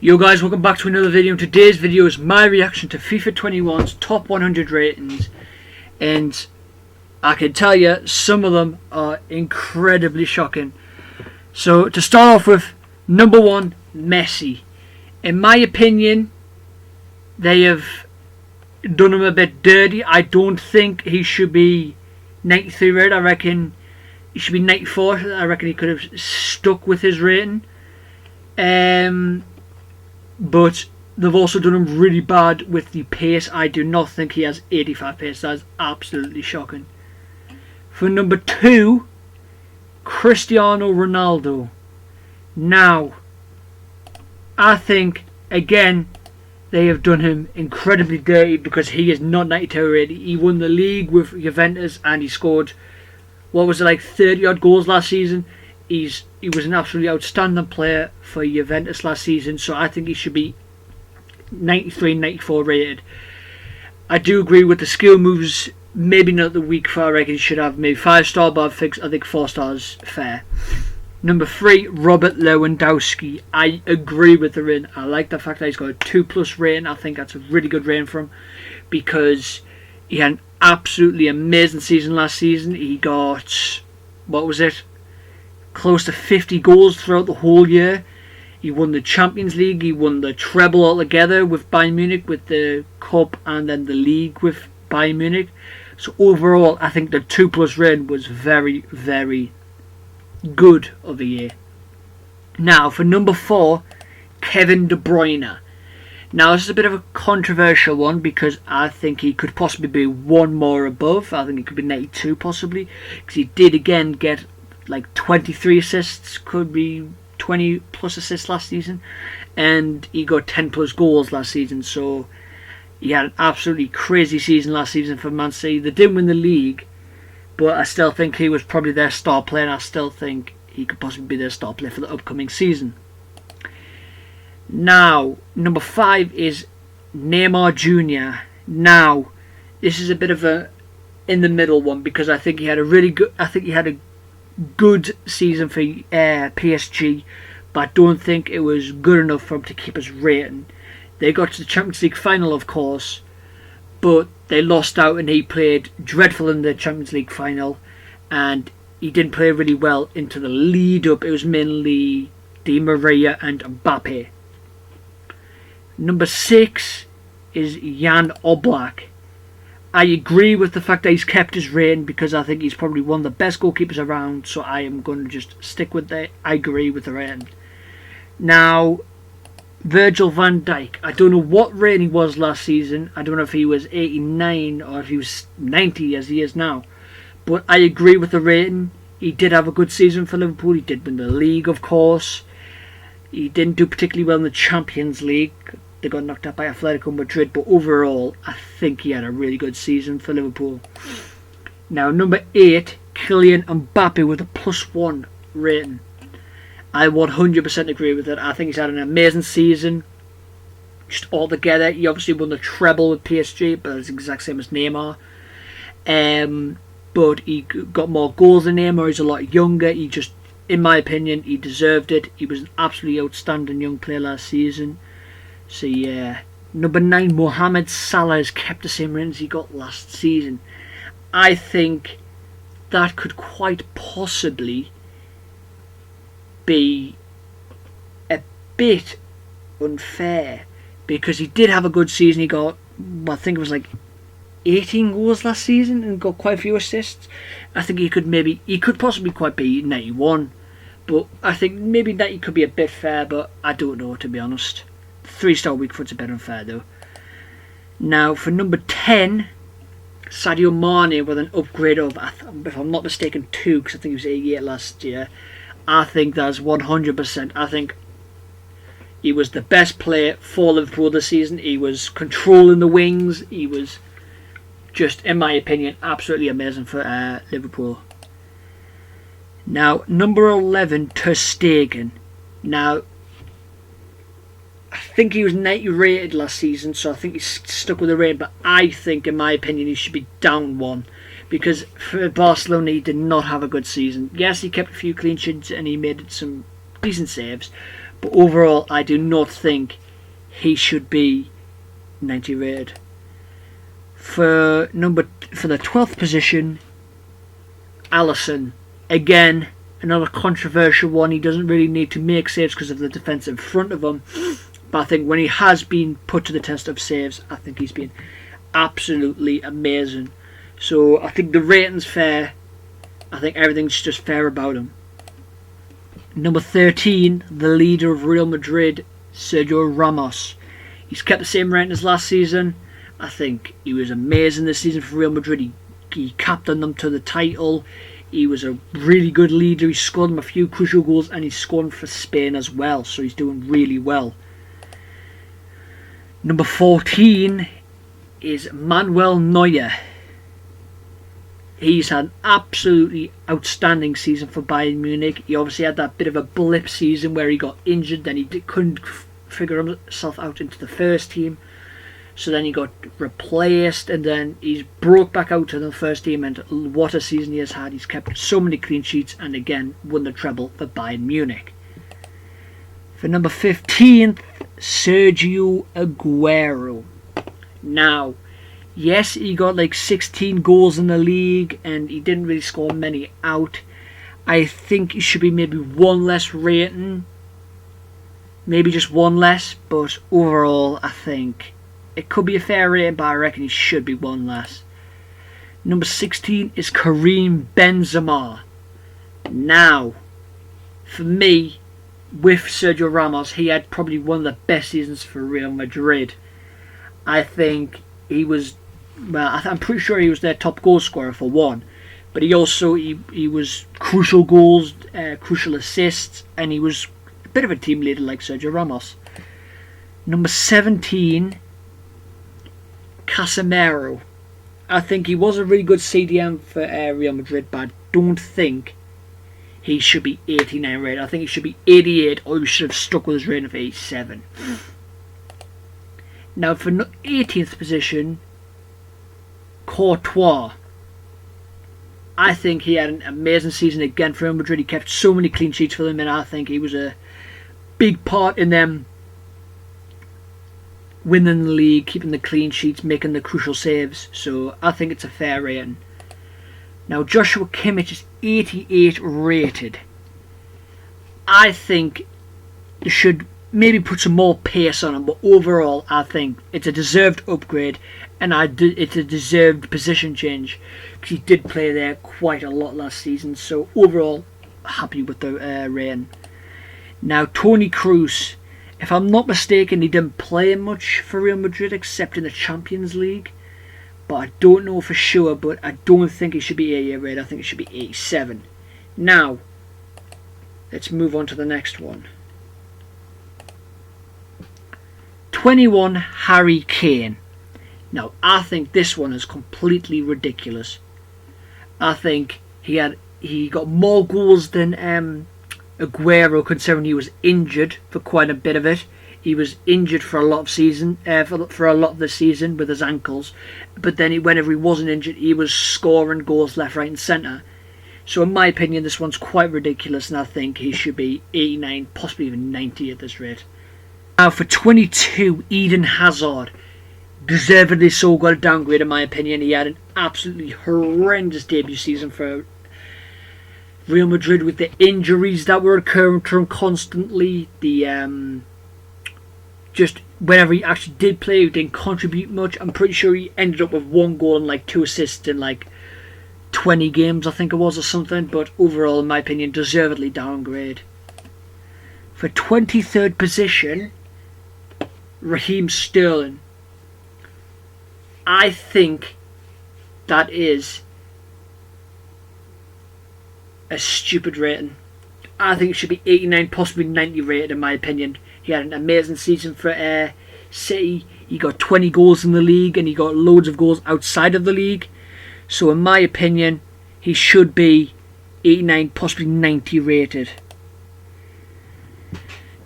Yo guys, welcome back to another video. Today's video is my reaction to FIFA 21's top 100 ratings, and I can tell you some of them are incredibly shocking. So to start off with, number 1, Messi. In my opinion, they have done him a bit dirty. I don't think he should be 93 rated. I reckon he should be 94. I reckon he could have stuck with his rating. But they've also done him really bad with the pace. I do not think he has 85 pace. That is absolutely shocking. For number 2, Cristiano Ronaldo. Now, I think, again, they have done him incredibly dirty because he is not 92 rated. He won the league with Juventus and he scored, what was it, like 30 odd goals last season. He was an absolutely outstanding player for Juventus last season, so I think he should be 93, 94 rated. I do agree with the skill moves, maybe not the weak for. I reckon he should have maybe 5-star, but I think 4 stars fair. Number 3, Robert Lewandowski. I agree with the rating. I like the fact that he's got a 2+ rating. I think that's a really good rating for him because he had an absolutely amazing season last season. He got, what was it, close to 50 goals throughout the whole year. He won the Champions League, he won the treble altogether with Bayern Munich, with the Cup and then the League with Bayern Munich. So overall, I think the 2+ rating was very, very good of the year. Now, for number 4, Kevin De Bruyne. Now, this is a bit of a controversial one because I think he could possibly be one more above. I think he could be 92 possibly, because he did again get like 23 assists, could be 20+ assists last season, and he got 10+ goals last season. So he had an absolutely crazy season last season for Man City. They didn't win the league, but I still think he was probably their star player, and I still think he could possibly be their star player for the upcoming season. Now, number 5 is Neymar Jr. Now, this is a bit of a in the middle one because I think he had a good season for PSG, but I don't think it was good enough for him to keep his rating. They got to the Champions League final, of course, but they lost out and he played dreadful in the Champions League final, and he didn't play really well into the lead up. It was mainly Di Maria and Mbappe. Number 6 is Jan Oblak. I agree with the fact that he's kept his rating because I think he's probably one of the best goalkeepers around, so I am going to just stick with that. I agree with the rating. Now, Virgil van Dijk. I don't know what rating he was last season. I don't know if he was 89 or if he was 90 as he is now. But I agree with the rating. He did have a good season for Liverpool. He did win the league, of course. He didn't do particularly well in the Champions League. They got knocked out by Atletico Madrid, but overall, I think he had a really good season for Liverpool. Now, number 8, Kylian Mbappe with a +1 rating. I 100% agree with it. I think he's had an amazing season. Just altogether, he obviously won the treble with PSG, but it's the exact same as Neymar. But he got more goals than Neymar. He's a lot younger. He just, in my opinion, he deserved it. He was an absolutely outstanding young player last season. So yeah, number 9, Mohamed Salah has kept the same rating as he got last season. I think that could quite possibly be a bit unfair because he did have a good season. He got, I think it was like 18 goals last season and got quite a few assists. I think he could possibly quite be 91, but I think maybe that he could be a bit fair, but I don't know, to be honest. 3-star weak foot's a bit unfair though. Now for number 10, Sadio Mane with an upgrade of, if I'm not mistaken, 2, because I think he was 88 last year. I think that's 100%. I think he was the best player for Liverpool this season. He was controlling the wings. He was just, in my opinion, absolutely amazing for Liverpool. Now number 11, Ter Stegen. Now, I think he was 90 rated last season, so I think he's stuck with the rating, but I think, in my opinion, he should be down 1 because for Barcelona he did not have a good season. Yes, he kept a few clean sheets and he made some decent saves, But overall, I do not think he should be 90 rated. For the 12th position, Alisson. Again, another controversial one. He doesn't really need to make saves because of the defence in front of him. But I think when he has been put to the test of saves, I think he's been absolutely amazing. So I think the rating's fair. I think everything's just fair about him. Number 13, the leader of Real Madrid, Sergio Ramos. He's kept the same rating as last season. I think he was amazing this season for Real Madrid. He captained them to the title. He was a really good leader. He scored them a few crucial goals, and he's scoring for Spain as well. So he's doing really well. Number 14 is Manuel Neuer. He's had an absolutely outstanding season for Bayern Munich. He obviously had that bit of a blip season where he got injured, then he couldn't figure himself out into the first team. So then he got replaced, and then he's broke back out to the first team, and what a season he has had. He's kept so many clean sheets and again won the treble for Bayern Munich. For number 15th, Sergio Aguero. Now, yes, he got like 16 goals in the league and he didn't really score many out. I think he should be maybe one less rating. Maybe just one less, but overall I think it could be a fair rating, but I reckon he should be one less. Number 16 is Karim Benzema. Now, for me, with Sergio Ramos, he had probably one of the best seasons for Real Madrid. I think he was, well, I'm pretty sure he was their top goal scorer for one. But he also, he was crucial goals, crucial assists, and he was a bit of a team leader like Sergio Ramos. Number 17, Casemiro. I think he was a really good CDM for Real Madrid, but I don't think he should be 89 rated. I think he should be 88, or he should have stuck with his rating of 87. Now for 18th position, Courtois. I think he had an amazing season again for Real Madrid. He kept so many clean sheets for them, and I think he was a big part in them winning the league, keeping the clean sheets, making the crucial saves. So I think it's a fair rating. Now Joshua Kimmich is 88 rated. I think they should maybe put some more pace on him, but overall I think it's a deserved upgrade, and it's a deserved position change because he did play there quite a lot last season. So overall, happy with the rating. Now Toni Kroos, if I'm not mistaken, he didn't play much for Real Madrid except in the Champions League. But I don't know for sure, but I don't think it should be 88 rated. I think it should be 87. Now, let's move on to the next one. 21, Harry Kane. Now, I think this one is completely ridiculous. I think he got more goals than Aguero, considering he was injured for quite a bit of it. He was injured for a lot of season, for a lot of the season with his ankles. But then whenever he wasn't injured, he was scoring goals left, right and centre. So in my opinion, this one's quite ridiculous, and I think he should be 89, possibly even 90 at this rate. Now for 22, Eden Hazard. Deservedly so got a downgrade in my opinion. He had an absolutely horrendous debut season for Real Madrid with the injuries that were occurring to him constantly. Just whenever he actually did play, he didn't contribute much. I'm pretty sure he ended up with 1 goal and like 2 assists in like 20 games, I think it was, or something. But overall, in my opinion, deservedly downgrade. For 23rd position, Raheem Sterling. I think that is a stupid rating. I think it should be 89, possibly 90 rated in my opinion. He had an amazing season for City. He got 20 goals in the league, and he got loads of goals outside of the league. So in my opinion, he should be 89, possibly 90 rated.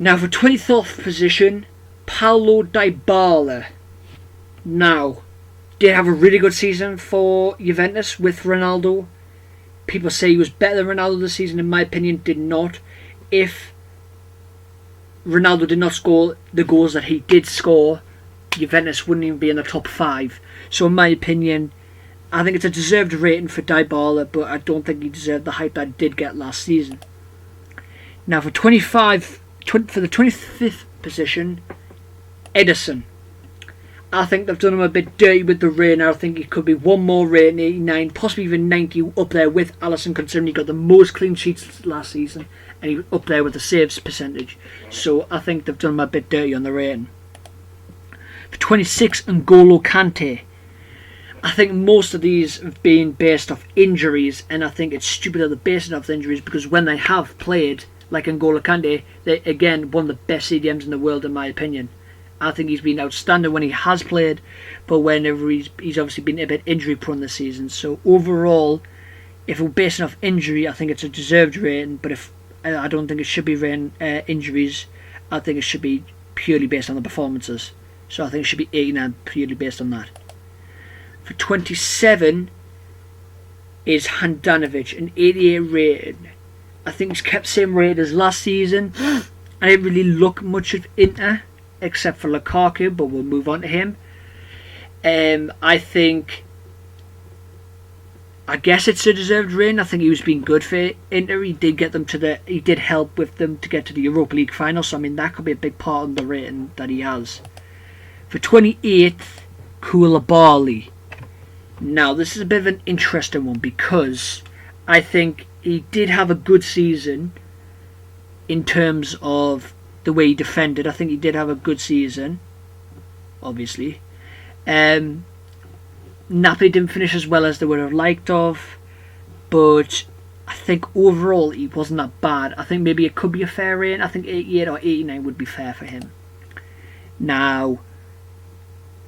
Now for 24th position, Paulo Dybala. Now, did have a really good season for Juventus with Ronaldo. People say he was better than Ronaldo this season. In my opinion, did not. If Ronaldo did not score the goals that he did score, Juventus wouldn't even be in the top 5. So in my opinion, I think it's a deserved rating for Dybala, but I don't think he deserved the hype that he did get last season. Now for the 25th position, Ederson. I think they've done him a bit dirty with the rating. I think he could be one more rating, 89, possibly even 90, up there with Alisson, considering he got the most clean sheets last season, and he was up there with the saves percentage. So I think they've done him a bit dirty on the rating. For 26, N'Golo Kante. I think most of these have been based off injuries, and I think it's stupid that they're based off injuries, because when they have played, like N'Golo Kante, they again one of the best CDMs in the world in my opinion. I think he's been outstanding when he has played, but whenever he's obviously been a bit injury prone this season. So overall, if we're basing off injury, I think it's a deserved rating, but if I don't think it should be rating injuries, I think it should be purely based on the performances. So I think it should be 89 purely based on that. For 27 is Handanovic, an 88 rating. I think he's kept same rate as last season. I didn't really look much at Inter, except for Lukaku, but we'll move on to him. I guess it's a deserved rating. I think he was being good for Inter. He did get them he did help with them to get to the Europa League final. So I mean that could be a big part of the rating that he has. For 28th, Koulibaly. Now this is a bit of an interesting one, because I think he did have a good season in terms of the way he defended. I think he did have a good season, obviously. Napoli didn't finish as well as they would have liked of, but I think overall he wasn't that bad. I think maybe it could be a fair rating. I think 88 or 89 would be fair for him. Now,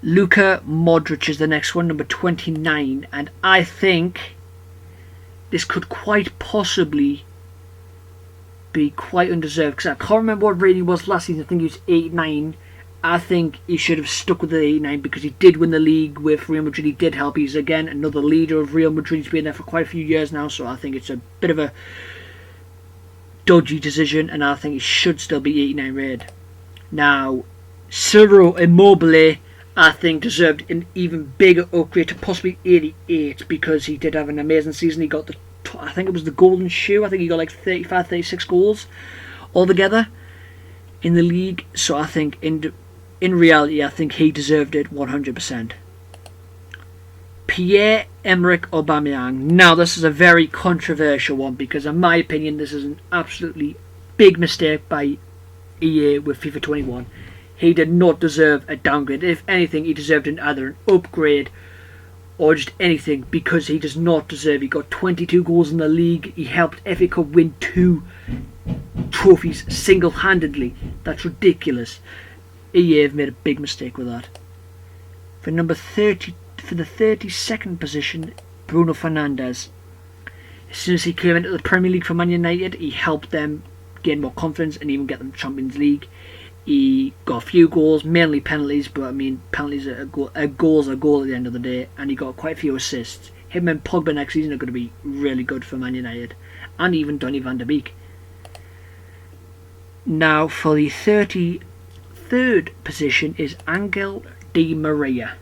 Luka Modric is the next one, number 29, and I think this could quite possibly be quite undeserved, because I can't remember what rating he was last season. I think he was 89. I think he should have stuck with the 89 because he did win the league with Real Madrid. He did help. He's again another leader of Real Madrid. He's been there for quite a few years now, so I think it's a bit of a dodgy decision, and I think he should still be 89 rated. Now, Ciro Immobile, I think, deserved an even bigger upgrade to possibly 88, because he did have an amazing season. He got I think it was the golden shoe. I think he got like 35, 36 goals altogether in the league. So I think in reality, I think he deserved it 100%. Pierre-Emerick Aubameyang. Now this is a very controversial one, because in my opinion this is an absolutely big mistake by EA with FIFA 21. He did not deserve a downgrade. If anything, he deserved either an upgrade or just anything, because he does not deserve. He got 22 goals in the league. He helped FA Cup win 2 trophies single-handedly. That's ridiculous. EA have made a big mistake with that. For number 30, for the 32nd position, Bruno Fernandes. As soon as he came into the Premier League for Man United, he helped them gain more confidence and even get them Champions League. He got a few goals, mainly penalties, but I mean penalties are a goal's a goal at the end of the day, and he got quite a few assists. Him and Pogba next season are going to be really good for Man United, and even Donny van de Beek. Now for the 33rd position is Angel Di Maria.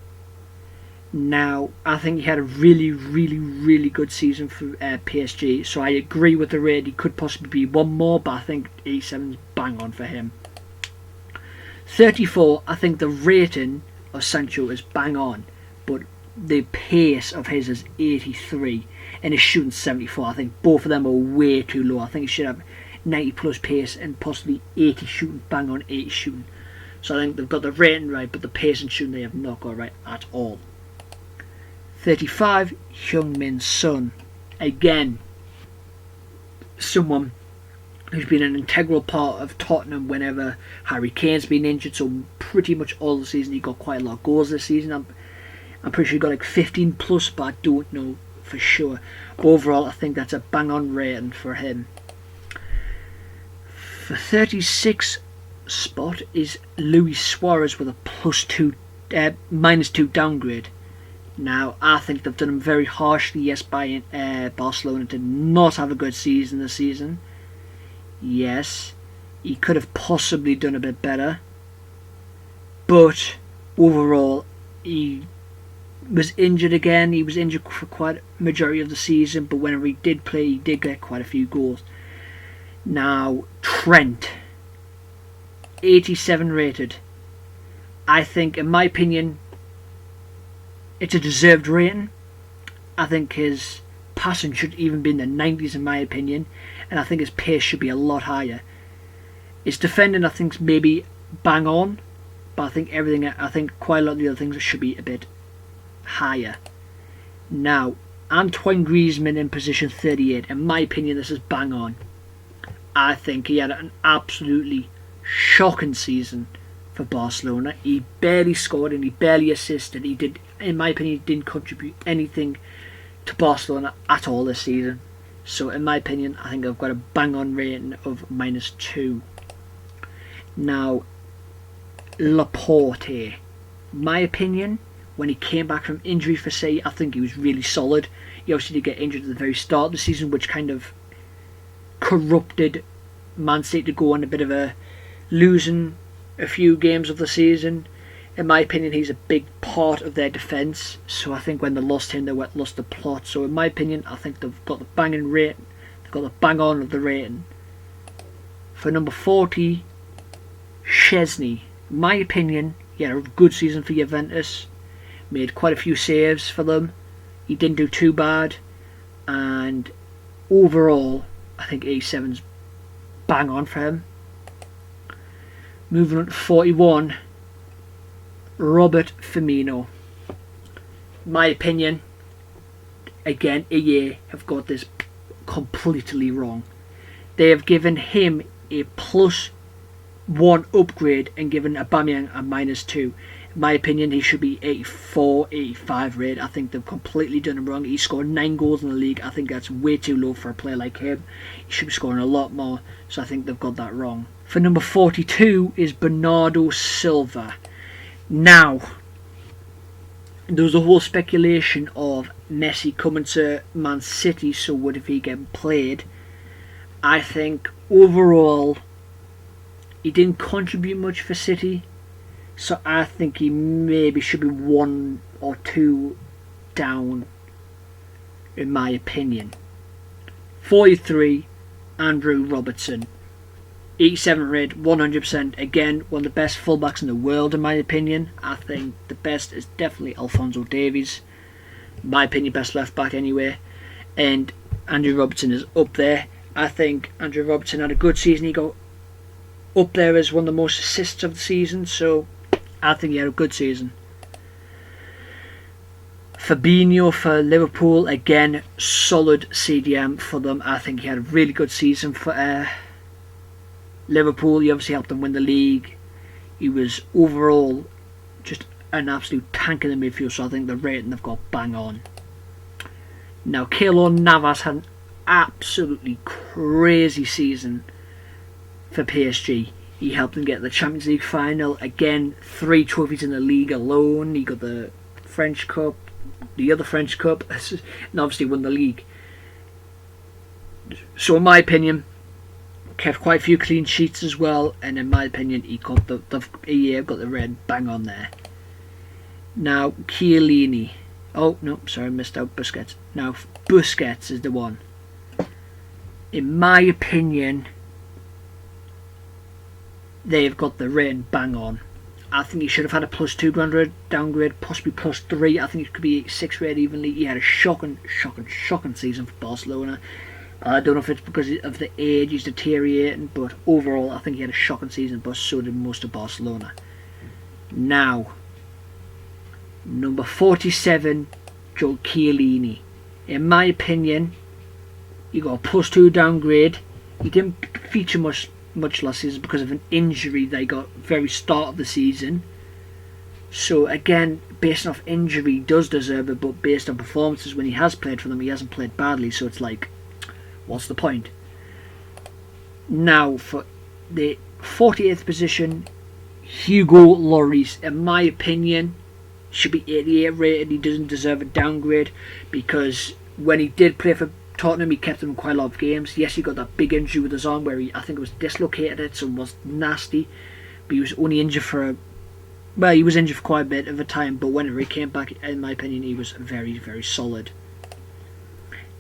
Now I think he had a really good season for PSG, so I agree with the rate. He could possibly be one more, but I think 87's bang on for him. 34, I think the rating of Sancho is bang on, but the pace of his is 83 and his shooting 74. I think both of them are way too low. I think he should have 90 plus pace and possibly 80 shooting, bang on 80 shooting. So I think they've got the rating right, but the pace and shooting they have not got right at all. 35, Heung-min Son. Again, someone who's been an integral part of Tottenham whenever Harry Kane's been injured, so pretty much all the season. He got quite a lot of goals this season. I'm pretty sure he got like 15 plus, but I don't know for sure. But overall, I think that's a bang on rating for him. For 36 spot is Luis Suarez with a -2 downgrade. Now, I think they've done him very harshly. Yes, Barcelona did not have a good season this season. Yes, He could have possibly done a bit better, but overall he was injured again. He was injured for quite a majority of the season, but whenever he did play, he did get quite a few goals. Now, Trent, 87 rated. I think, in my opinion, it's a deserved rating. I think his passing should even be in the 90s, in my opinion, and I think his pace should be a lot higher. His defending, I think, is maybe bang on, but I think quite a lot of the other things should be a bit higher. Now, Antoine Griezmann in position 38. In my opinion, this is bang on. I think he had an absolutely shocking season for Barcelona. He barely scored and he barely assisted. He did, in my opinion, he didn't contribute anything to Barcelona at all this season. So, in my opinion, I think I've got a bang on rating of -2. Now, Laporte. My opinion, when he came back from injury for City, I think he was really solid. He obviously did get injured at the very start of the season, which kind of corrupted Man City to go on a bit of a losing a few games of the season. In my opinion, he's a big part of their defence, so I think when they lost him, they lost the plot. So in my opinion, I think they've got the banging rating. They've got the bang on of the rating. For number 40, Szczesny. In my opinion, he had a good season for Juventus. Made quite a few saves for them. He didn't do too bad, and overall, I think 87's bang on for him. Moving on to 41, Robert Firmino. My opinion, again, EA have got this completely wrong. They have given him a +1 upgrade and given Aubameyang a -2. In my opinion, he should be 84, 85 rate. I think they've completely done him wrong. He scored 9 goals in the league. I think that's way too low for a player like him. He should be scoring a lot more, so I think they've got that wrong. For number 42 is Bernardo Silva. Now, there was a whole speculation of Messi coming to Man City, so what if he get played? I think overall, he didn't contribute much for City. So I think he maybe should be 1 or 2 down, in my opinion. 43, Andrew Robertson. 87 rate, 100%. Again, one of the best fullbacks in the world, in my opinion. I think the best is definitely Alphonso Davies. In my opinion, best left back anyway. And Andrew Robertson is up there. I think Andrew Robertson had a good season. He got up there as one of the most assists of the season, so I think he had a good season. Fabinho for Liverpool, again, solid CDM for them. I think he had a really good season for Liverpool. He obviously helped them win the league. He was overall just an absolute tank in the midfield, so I think the rating they've got bang on. Now, Keylor Navas had an absolutely crazy season for PSG. He helped them get the Champions League final. Again, 3 trophies in the league alone. He got the French Cup, the other French Cup, and obviously won the league. So in my opinion, kept quite a few clean sheets as well, and in my opinion, he got the red bang on there. Now, Chiellini. Oh, no, sorry, missed out Busquets. Now, Busquets is the one. In my opinion, they've got the rating bang on. I think he should have had a +2 downgrade, possibly +3. I think it could be 6 rate evenly. He had a shocking season for Barcelona. I don't know if it's because of the age he's deteriorating, but overall I think he had a shocking season, but so did most of Barcelona. Now, number 47, Joe Chiellini. In my opinion, he got a +2 downgrade. He didn't feature much last season because of an injury they got very start of the season. So again, based off injury, he does deserve it, but based on performances when he has played for them, he hasn't played badly, so it's like, what's the point? Now, for the 48th position, Hugo Lloris. In my opinion, should be 88 rated. He doesn't deserve a downgrade because when he did play for Tottenham, he kept him in quite a lot of games. Yes, he got that big injury with his arm where I think it was dislocated it, so it was nasty. But he was only injured for he was injured for quite a bit of a time, but whenever he came back, in my opinion, he was very, very solid.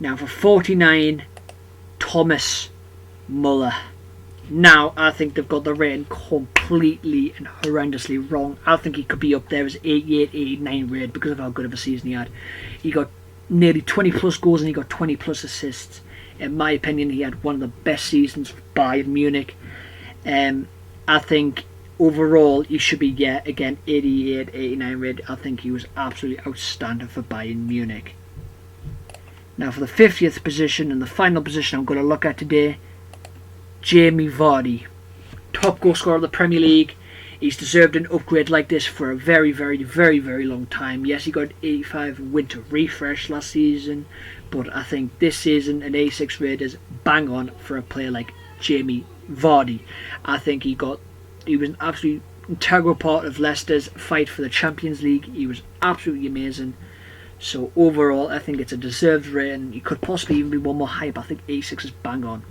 Now for 49, Thomas Muller. Now, I think they've got the rating completely and horrendously wrong. I think he could be up there as 88, 89 rated because of how good of a season he had. He got nearly 20 plus goals and he got 20 plus assists. In my opinion, he had one of the best seasons for Bayern Munich. I think overall he should be, again, 88, 89 rated. I think he was absolutely outstanding for Bayern Munich. Now for the 50th position and the final position I'm going to look at today, Jamie Vardy, top goal scorer of the Premier League. He's deserved an upgrade like this for a very, very, very, very long time. Yes, he got 85 winter refresh last season, but I think this season an 86 rate is bang on for a player like Jamie Vardy. I think he was an absolutely integral part of Leicester's fight for the Champions League. He was absolutely amazing. So overall, I think it's a deserved rating. He could possibly even be one more high, but I think 86 is bang on.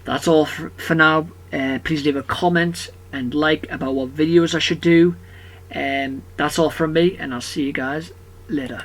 That's all for now. Please leave a comment and like about what videos I should do. That's all from me, and I'll see you guys later.